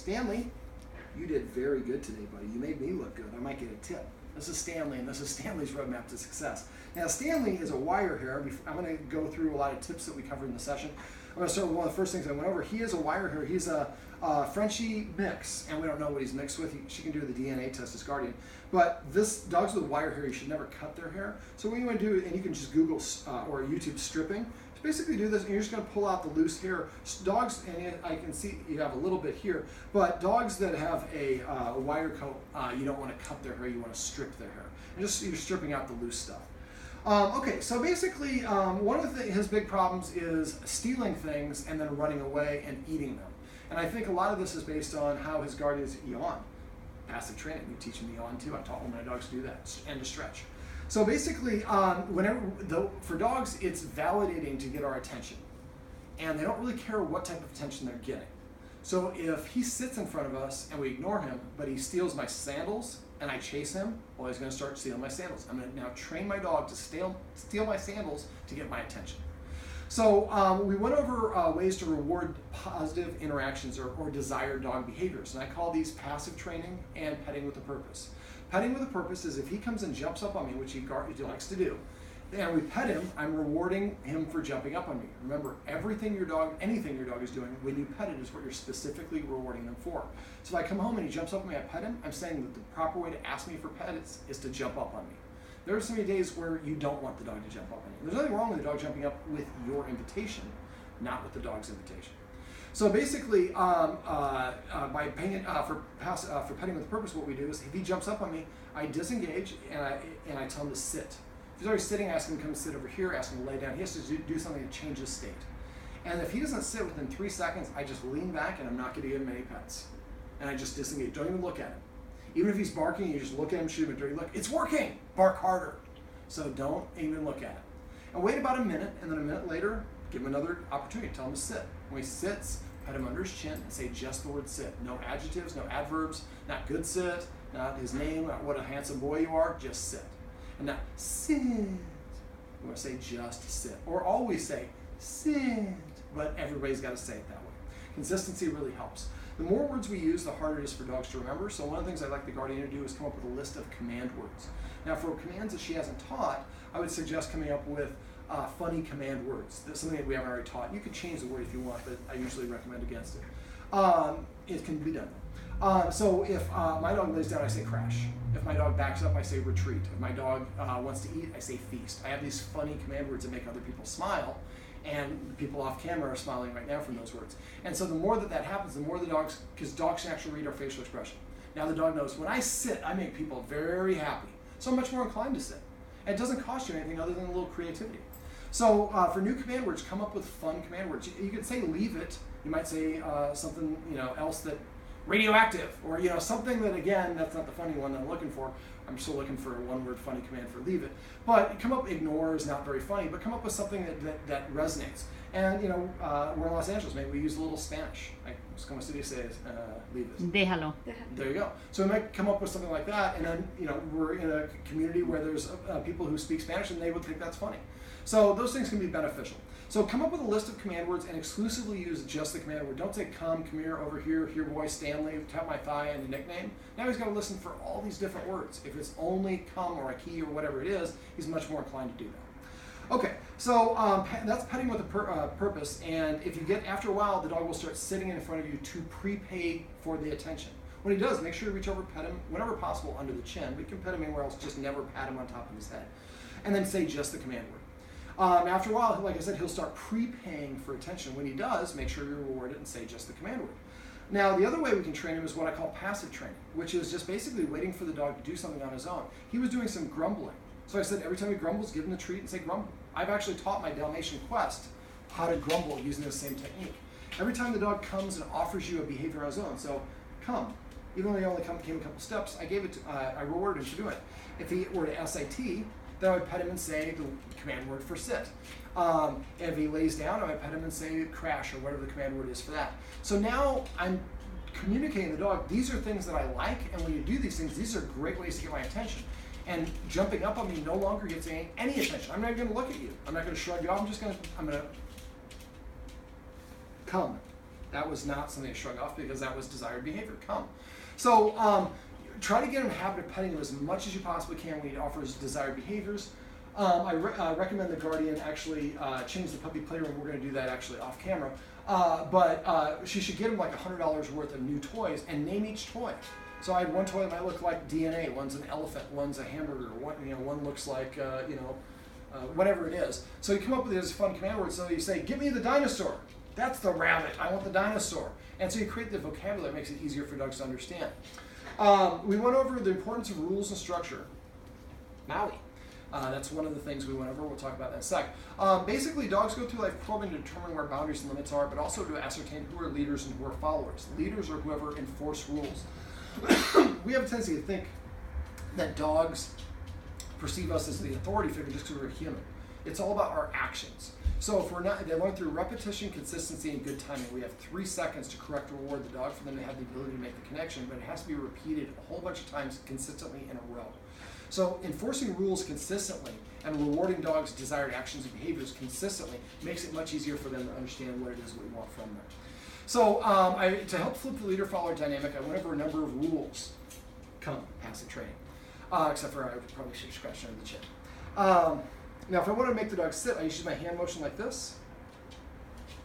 Stanley, you did very good today, buddy. You made me look good. I might get a tip. This is Stanley, and this is Stanley's roadmap to success. Now, Stanley is a wire hair. I'm going to go through a lot of tips that we covered in the session. I'm going to start with one of the first things I went over. He is a wire hair. He's a Frenchie mix, and we don't know what he's mixed with. She can do the DNA test as guardian. But this dogs with wire hair, you should never cut their hair. So what you want to do, and you can just Google or YouTube stripping. Basically do this, and you're just going to pull out the loose hair. Dogs, and I can see you have a little bit here, but dogs that have a wire coat, you don't want to cut their hair, you want to strip their hair. And just you're stripping out the loose stuff. Okay, so basically one of his big problems is stealing things and then running away and eating them. And I think a lot of this is based on how his guardians yawn. Passive training, we teach them to yawn too. I taught all my dogs to do that, and to stretch. So basically, for dogs, it's validating to get our attention. And they don't really care what type of attention they're getting. So if he sits in front of us and we ignore him, but he steals my sandals and I chase him, well, he's going to start stealing my sandals. I'm going to now train my dog to steal my sandals to get my attention. So we went over ways to reward positive interactions or desired dog behaviors. And I call these passive training and petting with a purpose. Petting with a purpose is if he comes and jumps up on me, which he likes to do, and we pet him, I'm rewarding him for jumping up on me. Remember, anything your dog is doing, when you pet it is what you're specifically rewarding them for. So if I come home and he jumps up on me, I pet him, I'm saying that the proper way to ask me for pets is to jump up on me. There are so many days where you don't want the dog to jump up on you. There's nothing wrong with the dog jumping up with your invitation, not with the dog's invitation. So basically, by paying for petting with purpose, what we do is if he jumps up on me, I disengage and I tell him to sit. If he's already sitting, I ask him to come sit over here, ask him to lay down. He has to do something to change his state. And if he doesn't sit within 3 seconds, I just lean back and I'm not going to give him any pets. And I just disengage. Don't even look at him. Even if he's barking, you just look at him, shoot him a dirty look. It's working. Bark harder. So don't even look at him. And wait about a minute, and then a minute later, give him another opportunity. Tell him to sit. When he sits, pet him under his chin and say just the word sit. No adjectives, no adverbs, not good sit, not his name, not what a handsome boy you are, just sit. And now, sit. You want to say just sit. Or always say, sit. But everybody's got to say it that way. Consistency really helps. The more words we use, the harder it is for dogs to remember. So one of the things I'd like the guardian to do is come up with a list of command words. Now for commands that she hasn't taught, I would suggest coming up with funny command words. That's something that we haven't already taught. You could change the word if you want, but I usually recommend against it. It can be done. So if my dog lays down, I say crash. If my dog backs up, I say retreat. If my dog wants to eat, I say feast. I have these funny command words that make other people smile. And the people off camera are smiling right now from those words. And so the more that happens, the more the dogs, because dogs can actually read our facial expression. Now the dog knows when I sit, I make people very happy. So I'm much more inclined to sit. And it doesn't cost you anything other than a little creativity. So for new command words, come up with fun command words. You could say leave it. You might say something else that radioactive, or something that, again, that's not the funny one that I'm looking for. I'm still looking for a one-word funny command for leave it. But come up, ignore is not very funny, but come up with something that resonates. And we're in Los Angeles, maybe we use a little Spanish. Like, como se dice, leave it. Déjalo. There you go. So we might come up with something like that, and then we're in a community where there's people who speak Spanish, and they would think that's funny. So those things can be beneficial. So come up with a list of command words and exclusively use just the command word. Don't say come here, over here boy, Stanley, tap my thigh, and a nickname. Now he's got to listen for all these different words. If it's only come or a key or whatever it is, he's much more inclined to do that. Okay, so that's petting with a purpose, and if you get, after a while, the dog will start sitting in front of you to prepay for the attention. When he does, make sure to reach over, pet him, whenever possible, under the chin. We can pet him anywhere else, just never pat him on top of his head. And then say just the command word. After a while, like I said, he'll start prepaying for attention. When he does, make sure you reward it and say just the command word. Now, the other way we can train him is what I call passive training, which is just basically waiting for the dog to do something on his own. He was doing some grumbling. So I said every time he grumbles, give him the treat and say grumble. I've actually taught my Dalmatian Quest how to grumble using the same technique. Every time the dog comes and offers you a behavior on his own, so come. Even though he only came a couple steps, I rewarded him for doing it. If he were to SIT, then I would pet him and say the command word for sit. If he lays down, I would pet him and say crash or whatever the command word is for that. So now I'm communicating to the dog, these are things that I like, and when you do these things, these are great ways to get my attention. And jumping up on me no longer gets any attention. I'm not even going to look at you. I'm not going to shrug you off. I'm going to come. That was not something to shrug off because that was desired behavior. Come. So try to get him in the habit of petting him as much as you possibly can when he offers desired behaviors. I recommend the guardian actually change the puppy playroom. We're going to do that actually off camera. But she should get him like $100 worth of new toys and name each toy. So I had one toy that might look like DNA, one's an elephant, one's a hamburger, one looks like, whatever it is. So you come up with this fun command word. So you say, give me the dinosaur. That's the rabbit. I want the dinosaur. And so you create the vocabulary that makes it easier for dogs to understand. We went over the importance of rules and structure. Maui. That's one of the things we went over. We'll talk about that in a sec. Basically, dogs go through life probing to determine where boundaries and limits are, but also to ascertain who are leaders and who are followers. Leaders are whoever enforce rules. We have a tendency to think that dogs perceive us as the authority figure just because we're human. It's all about our actions. So if we're not, they learn through repetition, consistency, and good timing. We have 3 seconds to correct or reward the dog for them to have the ability to make the connection, but it has to be repeated a whole bunch of times consistently in a row. So enforcing rules consistently and rewarding dogs' desired actions and behaviors consistently makes it much easier for them to understand what it is we want from them. So to help flip the leader-follower dynamic, I went over a number of rules. Come, passive training. Except for I probably should scratch under the chin. Now, if I want to make the dog sit, I use my hand motion like this.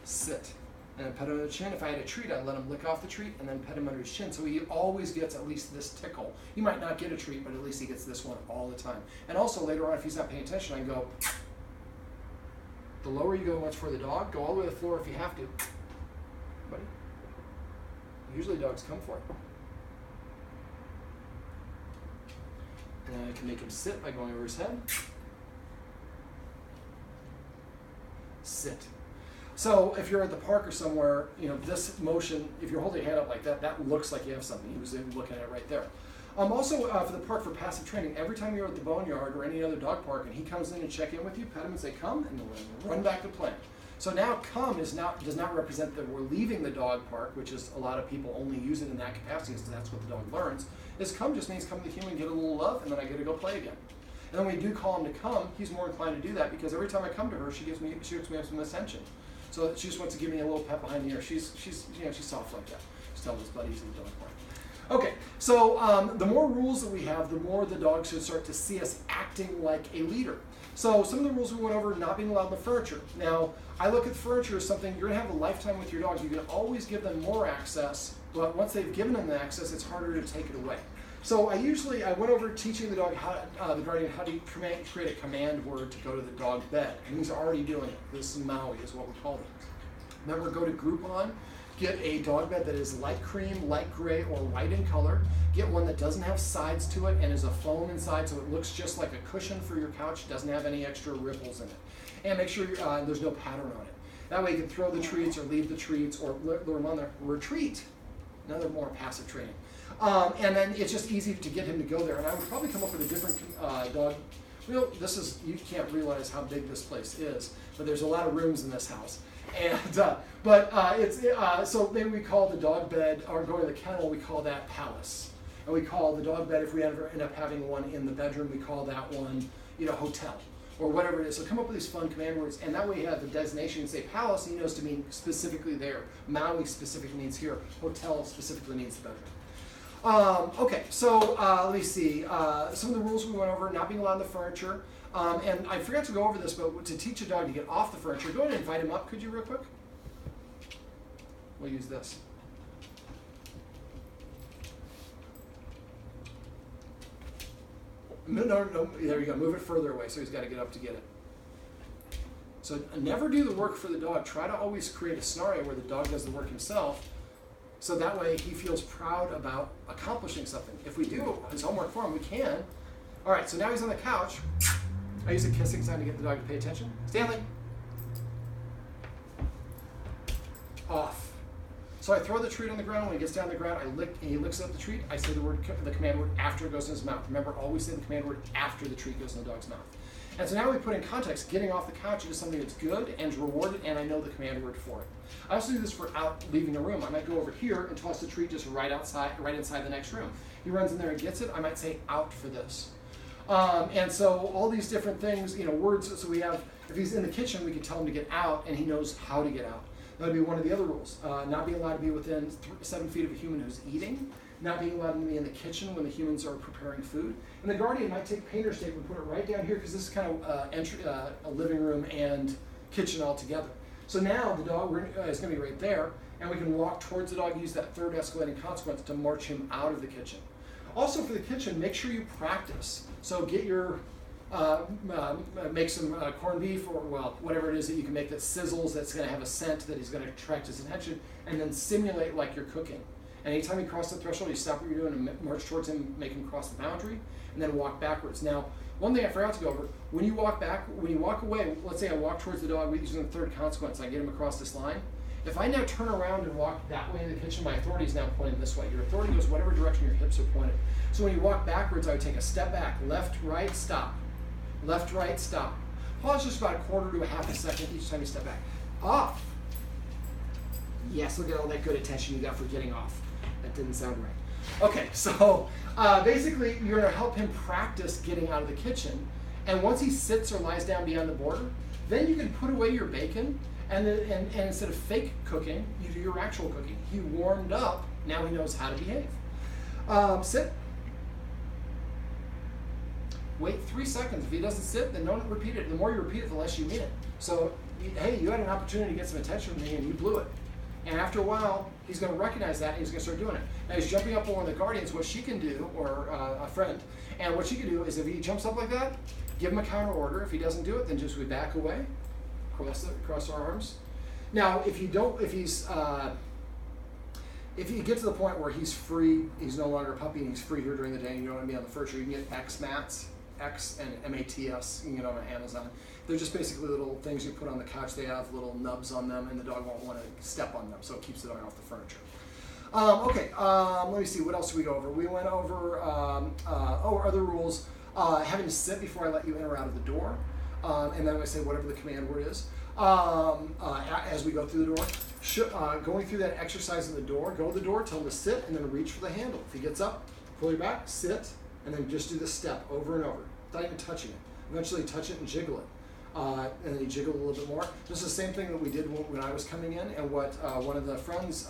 Sit. And then pet under the chin. If I had a treat, I'd let him lick off the treat and then pet him under his chin. So he always gets at least this tickle. He might not get a treat, but at least he gets this one all the time. And also later on, if he's not paying attention, I go, the lower you go much for the dog, go all the way to the floor if you have to. Buddy. Usually dogs come for it. And then I can make him sit by going over his head. Sit. So if you're at the park or somewhere, this motion, if you're holding your hand up like that, that looks like you have something. He was looking at it right there. Also, for the park for passive training, every time you're at the Boneyard or any other dog park and he comes in and check in with you, pet him and say, come, and run back to play. So now come does not represent that we're leaving the dog park, which is a lot of people only use it in that capacity, so that's what the dog learns. Is come just means come to the human, get a little love, and then I get to go play again. And then when we do call him to come, he's more inclined to do that because every time I come to her, she gives me some attention. So she just wants to give me a little pet behind the ear. She's soft like that. Just tell his buddies in the dog park. Okay, so the more rules that we have, the more the dog should start to see us acting like a leader. So some of the rules we went over, not being allowed in the furniture. Now, I look at furniture as something, you're gonna have a lifetime with your dog. You can always give them more access, but once they've given them the access, it's harder to take it away. So I went over teaching the dog the guardian how to create a command word to go to the dog bed. And he's already doing it. This is Maui is what we call it. Remember, go to Groupon, get a dog bed that is light cream, light gray, or white in color. Get one that doesn't have sides to it and is a foam inside so it looks just like a cushion for your couch, doesn't have any extra ripples in it. And make sure there's no pattern on it. That way you can throw the treats or leave the treats or lure them on there. Retreat, another more passive training. And then it's just easy to get him to go there. And I would probably come up with a different dog. You can't realize how big this place is, but there's a lot of rooms in this house. And so maybe we call the dog bed, or going to the kennel, we call that palace. And we call the dog bed, if we ever end up having one in the bedroom, we call that one, hotel, or whatever it is. So come up with these fun command words, and that way you have the designation. You say palace, he knows to mean specifically there. Maui specifically means here. Hotel specifically means the bedroom. Okay, so let me see. Some of the rules we went over, not being allowed in the furniture. And I forgot to go over this, but to teach a dog to get off the furniture, go ahead and invite him up, could you, real quick? We'll use this. No, there you go. Move it further away, so he's got to get up to get it. So never do the work for the dog. Try to always create a scenario where the dog does the work himself, so that way he feels proud about accomplishing something. If we do his homework for him, we can. All right, so now he's on the couch. I use a kissing sign to get the dog to pay attention. Stanley. Off. So I throw the treat on the ground. When he gets down on the ground, he licks up the treat. I say the command word after it goes in his mouth. Remember, always say the command word after the treat goes in the dog's mouth. And so now we put in context, getting off the couch is something that's good and rewarded, and I know the command word for it. I also do this for out leaving a room. I might go over here and toss the treat just right inside the next room. He runs in there and gets it. I might say out for this. And so all these different things, words. So we have, if he's in the kitchen, we can tell him to get out, and he knows how to get out. That would be one of the other rules. Not being allowed to be within 7 feet of a human who's eating. Not being allowed to be in the kitchen when the humans are preparing food. And the guardian might take painter's tape and put it right down here because this is kind of a living room and kitchen all together. So now the dog is going to be right there, and we can walk towards the dog, use that third escalating consequence to march him out of the kitchen. Also for the kitchen, make sure you practice. So get your, make some corned beef or, well, whatever it is that you can make that sizzles, that's going to have a scent that is going to attract his attention, and then simulate like you're cooking. And anytime you cross the threshold, you stop what you're doing and march towards him, make him cross the boundary, and then walk backwards. Now, one thing I forgot to go over, when you walk away, let's say I walk towards the dog using the third consequence, I get him across this line. If I now turn around and walk that way in the kitchen, my authority is now pointing this way. Your authority goes whatever direction your hips are pointed. So when you walk backwards, I would take a step back, left, right, stop. Left, right, stop. Pause just about a quarter to a half a second each time you step back. Off. Yes, look at all that good attention you got for getting off. That didn't sound right. Okay, so basically you're going to help him practice getting out of the kitchen. And once he sits or lies down beyond the border, then you can put away your bacon, and instead of fake cooking, you do your actual cooking. He warmed up, now he knows how to behave. Sit. Wait 3 seconds. If he doesn't sit, then don't repeat it. The more you repeat it, the less you mean it. So, hey, you had an opportunity to get some attention from me and you blew it. And after a while, he's going to recognize that and he's going to start doing it. Now he's jumping up on one of the guardians, what she can do, or a friend, and what she can do is if he jumps up like that, give him a counter order. If he doesn't do it, then just we back away, cross our arms. Now, if he get to the point where he's free, he's no longer a puppy and he's free here during the day and you don't want to be on the furniture, you can get X mats, X and MATS, you can get on Amazon. They're just basically little things you put on the couch. They have little nubs on them and the dog won't want to step on them, so it keeps the dog off the furniture. Let me see, what else did we go over? We went over, other rules, having to sit before I let you in or out of the door, and then I say whatever the command word is. As we go through the door, going through that exercise in the door, go to the door, tell him to sit, and then reach for the handle. If he gets up, pull your back, sit, and then just do the step over and over, without even touching it. Eventually touch it and jiggle it. And then you jiggle a little bit more. This is the same thing that we did when I was coming in, and what one of the friends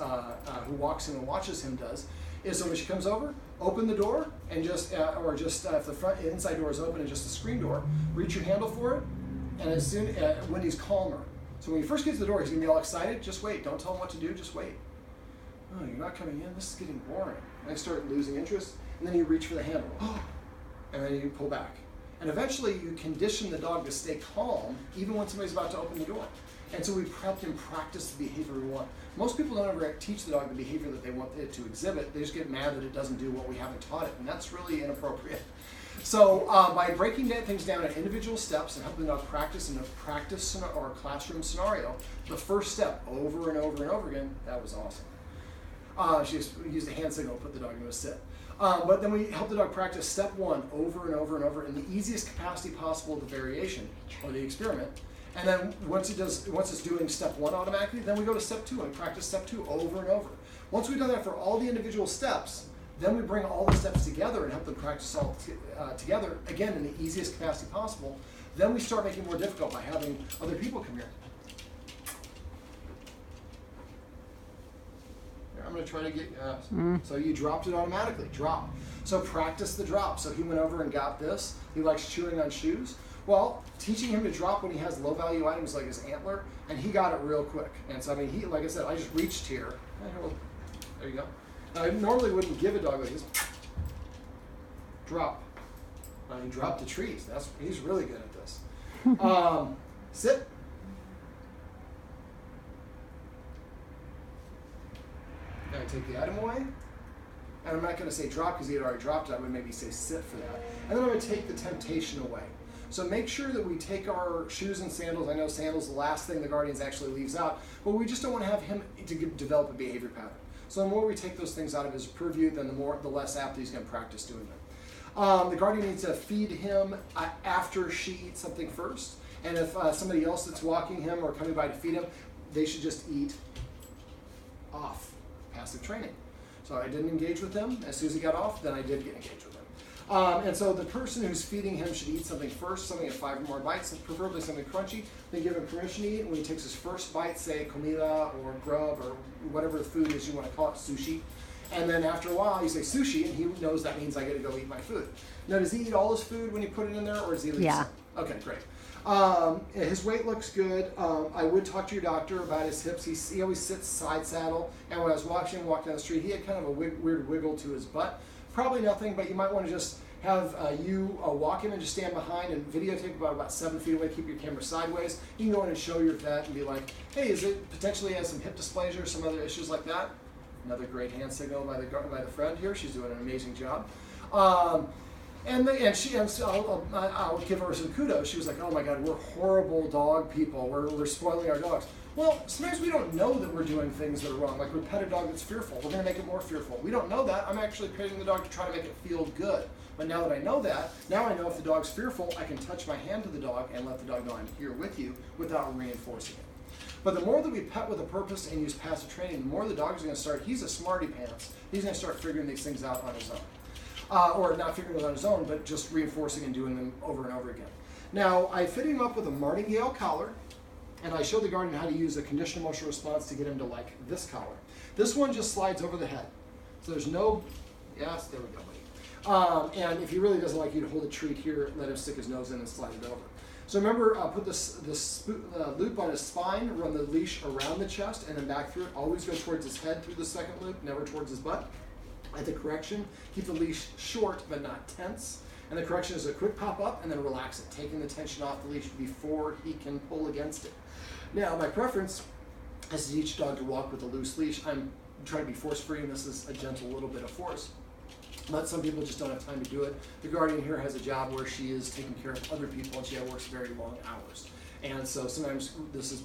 who walks in and watches him does is, so when she comes over, open the door, and if the inside door is open and just the screen door, reach your handle for it, and as soon when he's calmer. So when he first gets to the door, he's gonna be all excited. Just wait. Don't tell him what to do. Just wait. Oh, you're not coming in. This is getting boring. And I start losing interest, and then you reach for the handle, and then you pull back. And eventually you condition the dog to stay calm even when somebody's about to open the door. And so we help him practice the behavior we want. Most people don't ever teach the dog the behavior that they want it to exhibit. They just get mad that it doesn't do what we haven't taught it, and that's really inappropriate. So by breaking things down at individual steps and helping the dog practice in a practice or a classroom scenario, the first step over and over and over again, that was awesome. She just used a hand signal to put the dog into a sit. But then we help the dog practice step one over and over and over in the easiest capacity possible of the variation or the experiment. And then once it's doing step one automatically, then we go to step two and practice step two over and over. Once we've done that for all the individual steps, then we bring all the steps together and help them practice all together, again, in the easiest capacity possible. Then we start making it more difficult by having other people come here. I'm going to try to get, so you dropped it automatically, drop. So practice the drop. So he went over and got this. He likes chewing on shoes. Well, teaching him to drop when he has low value items like his antler, and he got it real quick. And so, I mean, like I said, I just reached here. There you go. Now, I normally wouldn't give a dog like this. Drop. He dropped the trees. He's really good at this. Sit. I take the item away, and I'm not going to say drop because he had already dropped it. I would maybe say sit for that. And then I would take the temptation away. So make sure that we take our shoes and sandals. I know sandals is the last thing the guardians actually leaves out, but we just don't want to have him to develop a behavior pattern. So the more we take those things out of his purview, then the less apt he's going to practice doing them. The guardian needs to feed him after she eats something first. And if somebody else that's walking him or coming by to feed him, they should just eat off. Passive training. So I didn't engage with him. As soon as he got off, then I did get engaged with him. And so the person who's feeding him should eat something first, something at 5 or more bites, preferably something crunchy. Then give him permission to eat. When he takes his first bite, say comida or grub or whatever the food is you want to call it, sushi. And then after a while, you say sushi, and he knows that means I get to go eat my food. Now, does he eat all his food when you put it in there, or does he leave some? Okay, great. His weight looks good. I would talk to your doctor about his hips. He always sits side saddle, and when I was watching him walk down the street, he had kind of a weird wiggle to his butt. Probably nothing, but you might want to just have you walk him and just stand behind and videotape about 7 feet away. Keep your camera sideways. You can go in and show your vet and be like, hey, is it potentially has some hip dysplasia or some other issues like that? Another great hand signal by the friend here. She's doing an amazing job. I'll give her some kudos. She was like, oh my God, we're horrible dog people. We're spoiling our dogs. Well, sometimes we don't know that we're doing things that are wrong. Like we pet a dog that's fearful. We're going to make it more fearful. We don't know that. I'm actually petting the dog to try to make it feel good. But now that I know that, now I know if the dog's fearful, I can touch my hand to the dog and let the dog know I'm here with you without reinforcing it. But the more that we pet with a purpose and use passive training, the more the dog's going to start, he's a smarty pants. He's going to start figuring these things out on his own. Or not figuring it out on his own, but just reinforcing and doing them over and over again. Now, I fit him up with a martingale collar, and I showed the guardian how to use a conditional emotional response to get him to like this collar. This one just slides over the head. So there's no, yes, there we go, buddy. And if he really doesn't like you to hold a treat here, let him stick his nose in and slide it over. So remember, put this loop on his spine, run the leash around the chest, and then back through it. Always go towards his head through the second loop, never towards his butt. At the correction, keep the leash short but not tense. And the correction is a quick pop up and then relax it, taking the tension off the leash before he can pull against it. Now, my preference is to teach a dog to walk with a loose leash. I'm trying to be force free, and this is a gentle little bit of force. But some people just don't have time to do it. The guardian here has a job where she is taking care of other people, and she works very long hours. And so sometimes this is,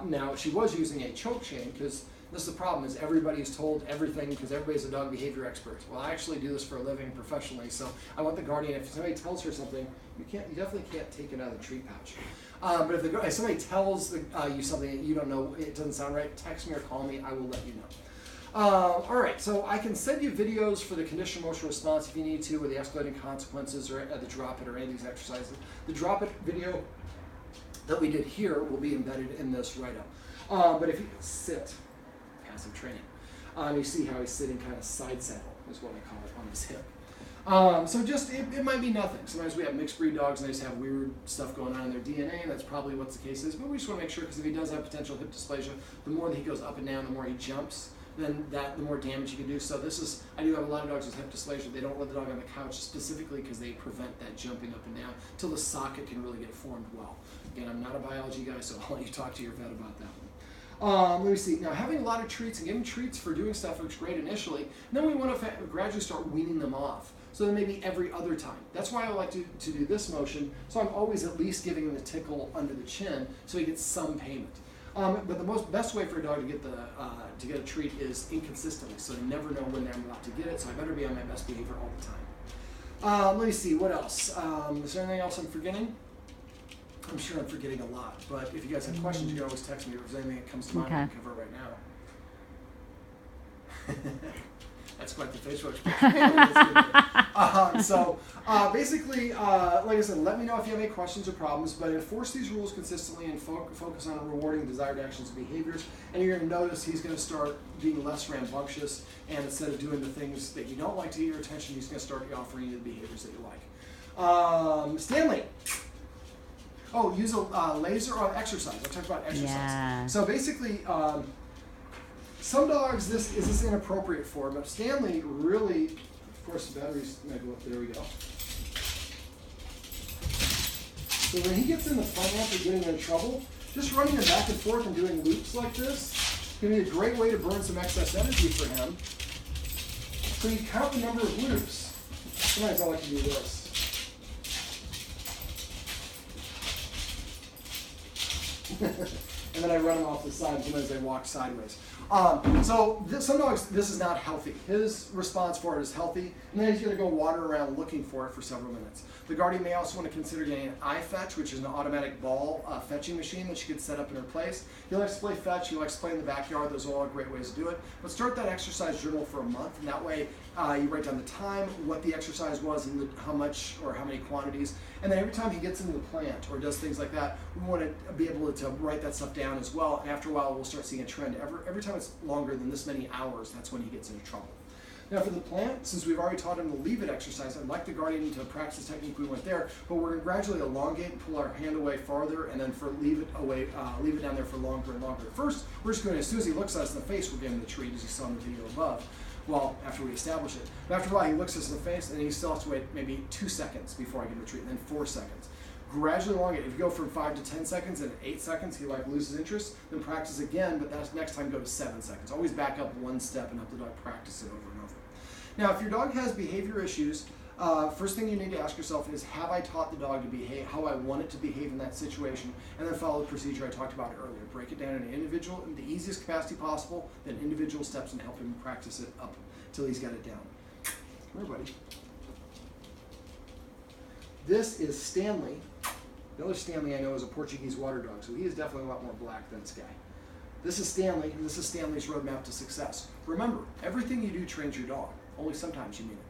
now she was using a choke chain, because this is the problem, is everybody's told everything because everybody's a dog behavior expert. Well, I actually do this for a living professionally, so I want the guardian, if somebody tells her something, you definitely can't take it out of the treat pouch. But if somebody tells you something that you don't know, it doesn't sound right, text me or call me, I will let you know. All right, so I can send you videos for the conditional emotional response if you need to, with the escalating consequences or the drop it or any of these exercises. The drop it video that we did here will be embedded in this write-up. But if you sit, passive training, you see how he's sitting kind of side saddle, is what I call it, on his hip. So just, it might be nothing. Sometimes we have mixed breed dogs and they just have weird stuff going on in their DNA, and that's probably what the case is. But we just want to make sure, because if he does have potential hip dysplasia, the more that he goes up and down, the more he jumps, then the more damage you can do. So this is, I do have a lot of dogs with hip dysplasia. They don't let the dog on the couch specifically because they prevent that jumping up and down till the socket can really get formed well. Again, I'm not a biology guy, so I'll let you talk to your vet about that one. Let me see. Now, having a lot of treats and giving treats for doing stuff looks great initially, and then we want to gradually start weaning them off. So then maybe every other time. That's why I like to do this motion, so I'm always at least giving him a tickle under the chin so he gets some payment. But the best way for a dog to get a treat is inconsistently, so they never know when I'm about to get it, so I better be on my best behavior all the time. Let me see, what else? Is there anything else I'm forgetting? I'm sure I'm forgetting a lot, but if you guys have questions, you can always text me if there's anything that comes to mind I can cover right now. That's quite the facial expression. Basically, like I said, let me know if you have any questions or problems, but enforce these rules consistently and focus on rewarding desired actions and behaviors, and you're going to notice he's going to start being less rambunctious, and instead of doing the things that you don't like to get your attention, he's going to start offering you the behaviors that you like. Stanley. Oh, use a laser on exercise. I talked about exercise. Yeah. So basically, some dogs this is inappropriate for, but Stanley really, of course, the batteries might go up. There we go. So when he gets in the front ramp or getting in trouble, just running him back and forth and doing loops like this can be a great way to burn some excess energy for him. So you count the number of loops. Sometimes I like to do this. and then I run him off the side. Sometimes they walk sideways. Some dogs, this is not healthy. His response for it is healthy, and then he's going to go wander around looking for it for several minutes. The Guardian may also want to consider getting an iFetch, which is an automatic ball fetching machine that you could set up in her place. He likes to play fetch. He likes to play in the backyard. Those are all great ways to do it. But start that exercise journal for a month, and that way you write down the time, what the exercise was, and how much or how many quantities. And then every time he gets into the plant or does things like that, we want to be able to write that stuff down as well. And after a while, we'll start seeing a trend. Every time it's longer than this many hours, that's when he gets into trouble. Now for the plant, since we've already taught him the leave it exercise, I'd like the Guardian to practice the technique we went there, but we're going to gradually elongate and pull our hand away farther, and then for leave it down there for longer and longer. First, we're just going to, as soon as he looks at us in the face, we're giving him the treat, as you saw in the video above. Well, after we establish it. But after a while, he looks us in the face, and he still has to wait maybe 2 seconds before I give him the treat, and then 4 seconds. Gradually elongate. If you go from 5 to 10 seconds and 8 seconds, he loses interest, then practice again, but that's next time go to 7 seconds. Always back up 1 step and help the dog practice it over and over. Now, if your dog has behavior issues, first thing you need to ask yourself is, have I taught the dog to behave how I want it to behave in that situation? And then follow the procedure I talked about earlier. Break it down in the easiest capacity possible, then individual steps, and help him practice it up till he's got it down. Come here, buddy. This is Stanley. The other Stanley I know is a Portuguese water dog, so he is definitely a lot more black than this guy. This is Stanley, and this is Stanley's roadmap to success. Remember, everything you do trains your dog. Only sometimes you mean it.